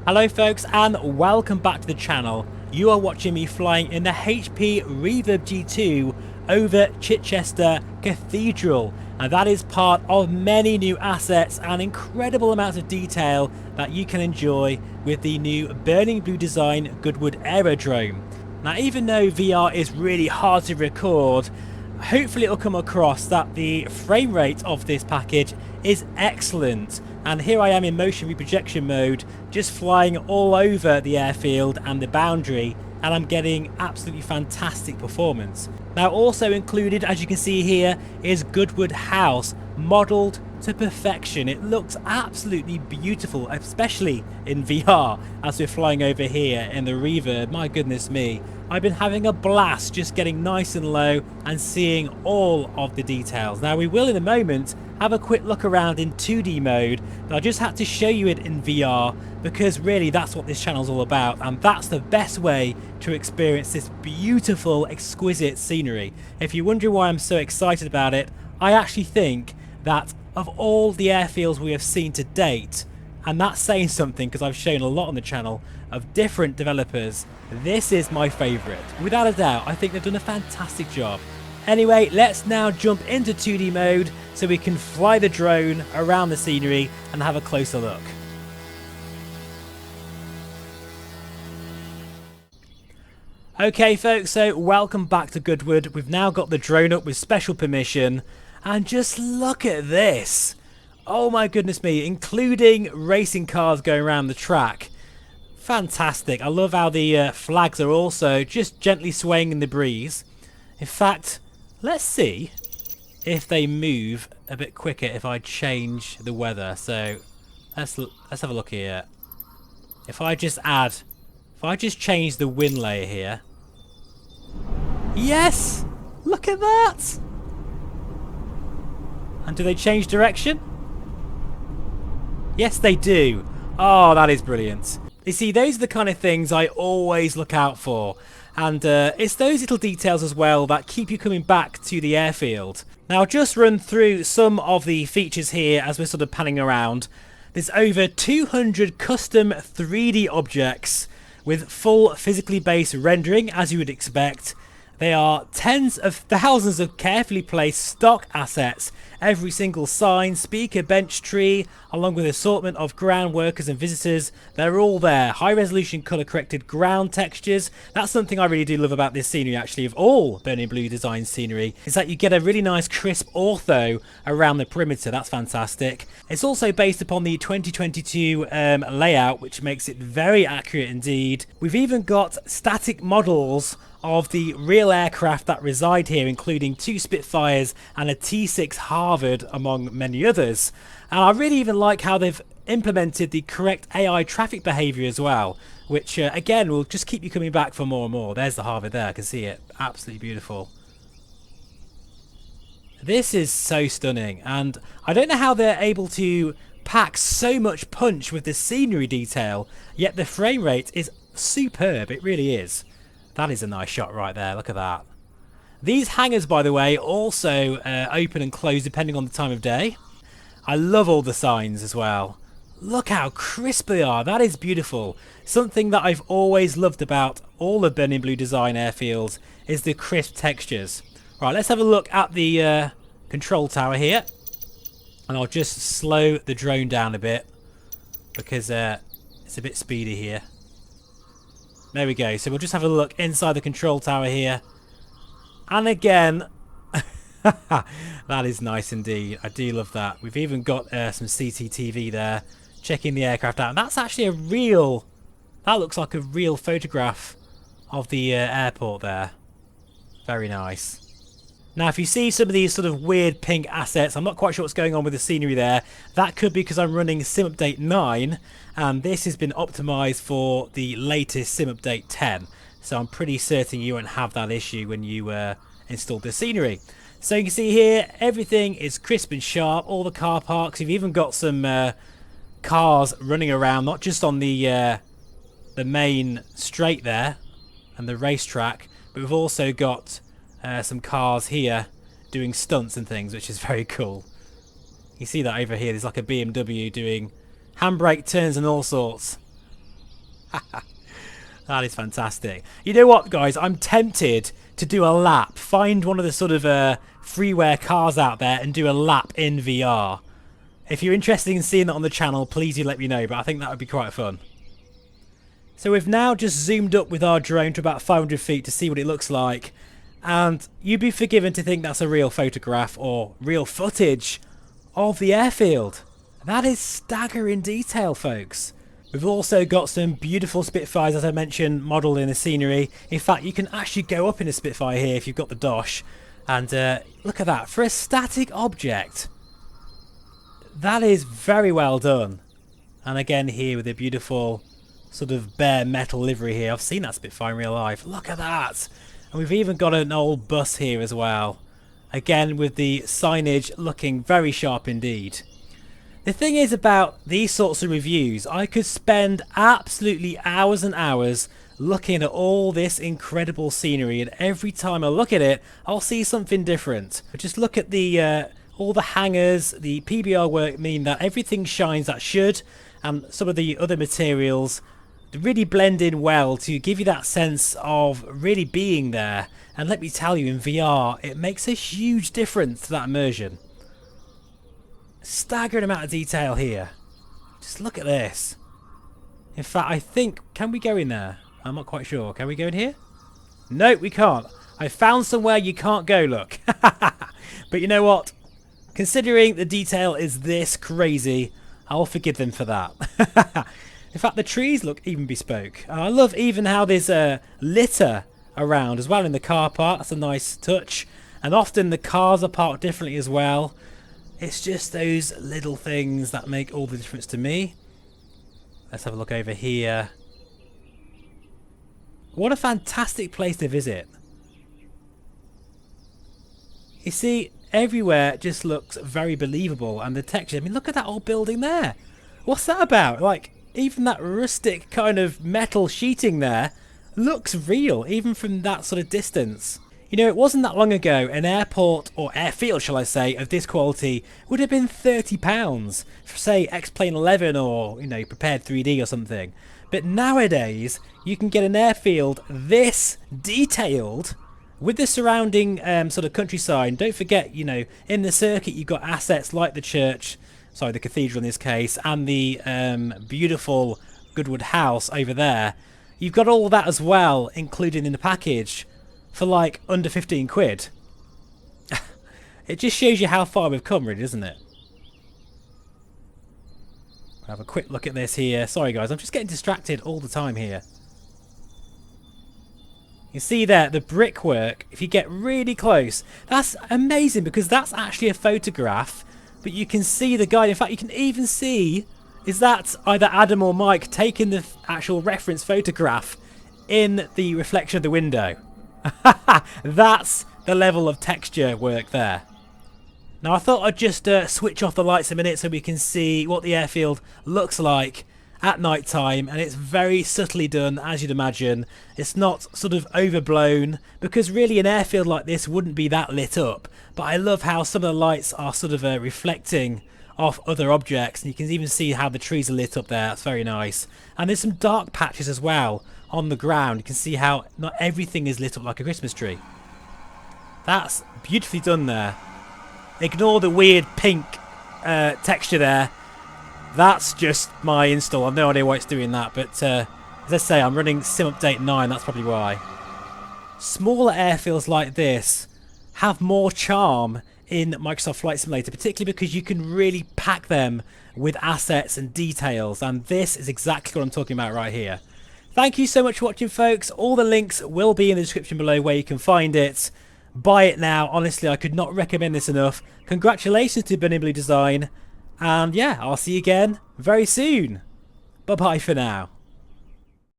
Hello folks and welcome back to the channel. You are watching me flying in the HP REVERB G2 over Chichester Cathedral, and that is part of many new assets and incredible amounts of detail that you can enjoy with the new burning blue design Goodwood Aerodrome. Now, even though VR is really hard to record, hopefully it'll come across that the frame rate of this package is excellent. And here I am in motion reprojection mode, just flying all over the airfield and the boundary, and I'm getting absolutely fantastic performance. Now, also included, as you can see here, is Goodwood House, modelled to perfection. It looks absolutely beautiful, especially in VR as we're flying over here in the REVERB. My goodness me, I've been having a blast just getting nice and low and seeing all of the details. Now, we will in a moment have a quick look around in 2D mode, but I just had to show you it in VR because really that's what this channel's all about, and that's the best way to experience this beautiful, exquisite scenery. If you're wondering why I'm so excited about it, I actually think that of all the airfields we have seen to date, and that's saying something because I've shown a lot on the channel of different developers, this is my favourite. Without a doubt, I think they've done a fantastic job. Anyway, let's now jump into 2D mode so we can fly the drone around the scenery and have a closer look. Okay folks, so welcome back to Goodwood. We've now got the drone up with special permission, and just look at this. Oh my goodness me, including racing cars going around the track. Fantastic. I love how the flags are also just gently swaying in the breeze. In fact, let's see if they move a bit quicker if I change the weather. So let's have a look here. If I just change the wind layer here. Yes! Look at that! And do they change direction? Yes, they do. Oh, that is brilliant. You see, those are the kind of things I always look out for. And it's those little details as well that keep you coming back to the airfield. Now, I'll just run through some of the features here as we're sort of panning around. There's over 200 custom 3D objects with full physically based rendering, as you would expect. They are tens of thousands of carefully placed stock assets. Every single sign, speaker, bench, tree, along with an assortment of ground workers and visitors, they're all there. High resolution colour corrected ground textures. That's something I really do love about this scenery, actually, of all Burning Blue design scenery, is that you get a really nice crisp ortho around the perimeter. That's fantastic. It's also based upon the 2022 layout, which makes it very accurate indeed. We've even got static models of the real aircraft that reside here, including 2 Spitfires and a T6 Harvard, among many others. And I really even like how they've implemented the correct AI traffic behaviour as well, which again will just keep you coming back for more and more. There's the Harvard there, I can see it. Absolutely beautiful. This is so stunning, and I don't know how they're able to pack so much punch with the scenery detail, yet the frame rate is superb. It really is. That is a nice shot right there. Look at that. These hangars, by the way, also open and close depending on the time of day. I love all the signs as well. Look how crisp they are. That is beautiful. Something that I've always loved about all the Burning Blue design airfields is the crisp textures. Right, let's have a look at the control tower here. And I'll just slow the drone down a bit because it's a bit speedy here. There we go. So we'll just have a look inside the control tower here. And again, that is nice indeed. I do love that. We've even got some CCTV there checking the aircraft out. And that's actually a real, that looks like a real photograph of the airport there. Very nice. Now, if you see some of these sort of weird pink assets, I'm not quite sure what's going on with the scenery there. That could be because I'm running Sim Update 9, and this has been optimized for the latest Sim Update 10. So I'm pretty certain you won't have that issue when you install the scenery. So you can see here, everything is crisp and sharp, all the car parks. You've even got some cars running around, not just on the main straight there and the racetrack, but we've also got some cars here doing stunts and things, which is very cool. You see that over here, there's like a BMW doing handbrake turns and all sorts. That is fantastic. You know what, guys? I'm tempted to do a lap. Find one of the sort of freeware cars out there and do a lap in VR. If you're interested in seeing that on the channel, please do let me know. But I think that would be quite fun. So we've now just zoomed up with our drone to about 500 feet to see what it looks like. And you'd be forgiven to think that's a real photograph or real footage of the airfield. That is staggering detail, folks. We've also got some beautiful Spitfires, as I mentioned, modelled in the scenery. In fact, you can actually go up in a Spitfire here if you've got the dosh. And look at that. For a static object, that is very well done. And again here with a beautiful sort of bare metal livery here. I've seen that Spitfire in real life. Look at that. And we've even got an old bus here as well. Again with the signage looking very sharp indeed. The thing is about these sorts of reviews, I could spend absolutely hours and hours looking at all this incredible scenery, and every time I look at it, I'll see something different. Just look at the all the hangars, the PBR work mean that everything shines that should, and some of the other materials really blend in well to give you that sense of really being there. And let me tell you, in VR, it makes a huge difference to that immersion. Staggering amount of detail here. Just look at this. In fact, I think, can we go in there? I'm not quite sure. Can we go in here? No, we can't. I found somewhere you can't go, look. But you know what? Considering the detail is this crazy, I'll forgive them for that. In fact, the trees look even bespoke. And I love even how there's a litter around as well in the car park. That's a nice touch. And often the cars are parked differently as well. It's just those little things that make all the difference to me. Let's have a look over here. What a fantastic place to visit. You see, everywhere just looks very believable, and the texture. I mean, look at that old building there. What's that about? Like, even that rustic kind of metal sheeting there looks real, even from that sort of distance. You know, it wasn't that long ago an airport, or airfield shall I say, of this quality would have been £30 for, say, X-Plane 11 or, you know, Prepared 3D or something. But nowadays, you can get an airfield this detailed with the surrounding sort of countryside. Don't forget, you know, in the circuit you've got assets like the church, sorry, the cathedral in this case, and the beautiful Goodwood house over there. You've got all that as well included in the package for like under 15 quid. It just shows you how far we've come, really, doesn't it? Have a quick look at this here. Sorry guys, I'm just getting distracted all the time here. You see there, the brickwork, if you get really close, that's amazing because that's actually a photograph, but you can see the guide. In fact, you can even see, is that either Adam or Mike taking the actual reference photograph in the reflection of the window. That's the level of texture work there. Now I thought I'd just switch off the lights a minute so we can see what the airfield looks like at night time, and it's very subtly done, as you'd imagine. It's not sort of overblown, because really an airfield like this wouldn't be that lit up, but I love how some of the lights are sort of reflecting off other objects, and you can even see how the trees are lit up there. That's very nice. And there's some dark patches as well on the ground. You can see how not everything is lit up like a Christmas tree. That's beautifully done there. Ignore the weird pink texture there. That's just my install. I've no idea why it's doing that, but as I say, I'm running Sim Update 9, that's probably why. Smaller airfields like this have more charm in Microsoft Flight Simulator, particularly because you can really pack them with assets and details, and this is exactly what I'm talking about right here. Thank you so much for watching, folks. All the links will be in the description below where you can find it. Buy it now. Honestly, I could not recommend this enough. Congratulations to Burning Blue Design. And yeah, I'll see you again very soon. Bye-bye for now.